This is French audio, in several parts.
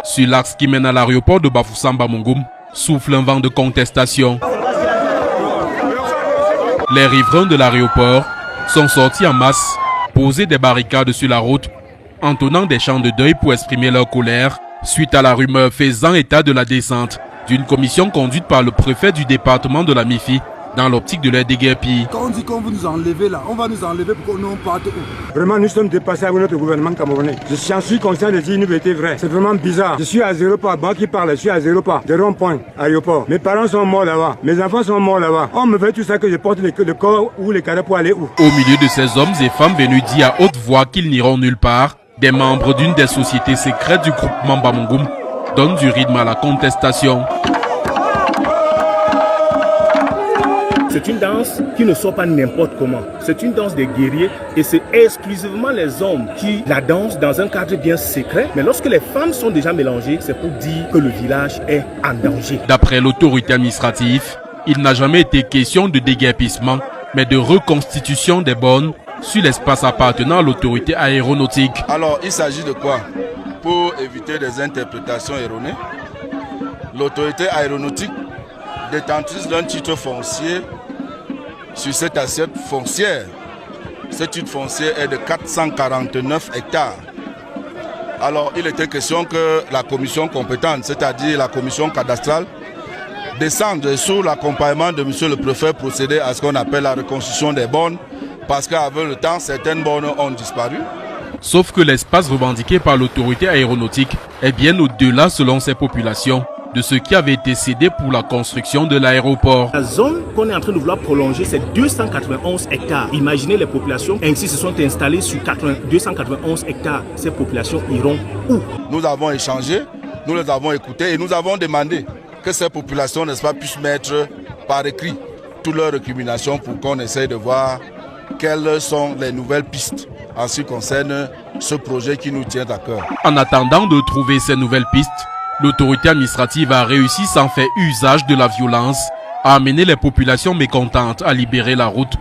Sur l'axe qui mène à l'aéroport de Bafoussam-Bamougoum, souffle un vent de contestation. Les riverains de l'aéroport sont sortis en masse, poser des barricades sur la route, entonnant des chants de deuil pour exprimer leur colère suite à la rumeur faisant état de la descente d'une commission conduite par le préfet du département de la MIFI dans l'optique de leur déguerpir. Quand on dit qu'on veut nous enlever là, on va nous enlever pour qu'on parte où? Vraiment, nous sommes dépassés avec notre gouvernement camerounais. Je suis conscient de dire une vérité vraie. C'est vraiment bizarre. Je suis à 0 pas. Moi qui parle, je suis à 0 pas. De rond-point, aéroport. Mes parents sont morts là-bas. Mes enfants sont morts là-bas. On me fait tout ça que je porte le corps ou les cadavres pour aller où? Au milieu de ces hommes et femmes venus dire à haute voix qu'ils n'iront nulle part, des membres d'une des sociétés secrètes du groupement Bamougoum donnent du rythme à la contestation. C'est une danse qui ne sort pas n'importe comment. C'est une danse des guerriers et c'est exclusivement les hommes qui la dansent dans un cadre bien secret. Mais lorsque les femmes sont déjà mélangées, c'est pour dire que le village est en danger. D'après l'autorité administrative, il n'a jamais été question de déguerpissement, mais de reconstitution des bornes sur l'espace appartenant à l'autorité aéronautique. Alors, il s'agit de quoi? Pour éviter des interprétations erronées, l'autorité aéronautique, détentrice d'un titre foncier sur cette assiette foncière. Cette titre foncière est de 449 hectares. Alors, il était question que la commission compétente, c'est-à-dire la commission cadastrale, descende sous l'accompagnement de M. le préfet procéder à ce qu'on appelle la reconstitution des bornes, parce qu'avec le temps, certaines bornes ont disparu. Sauf que l'espace revendiqué par l'autorité aéronautique est bien au-delà, selon ces populations, de ce qui avait été cédé pour la construction de l'aéroport. La zone qu'on est en train de vouloir prolonger, c'est 291 hectares. Imaginez les populations ainsi se sont installées sur 291 hectares. Ces populations iront où? Nous avons échangé, nous les avons écoutés et nous avons demandé que ces populations, n'est-ce pas, puissent mettre par écrit toutes leurs récriminations pour qu'on essaye de voir quelles sont les nouvelles pistes en ce qui concerne ce projet qui nous tient à cœur. En attendant de trouver ces nouvelles pistes, l'autorité administrative a réussi sans faire usage de la violence à amener les populations mécontentes à libérer la route.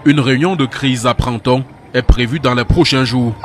Une réunion de crise, apprend-on, est prévue dans les prochains jours.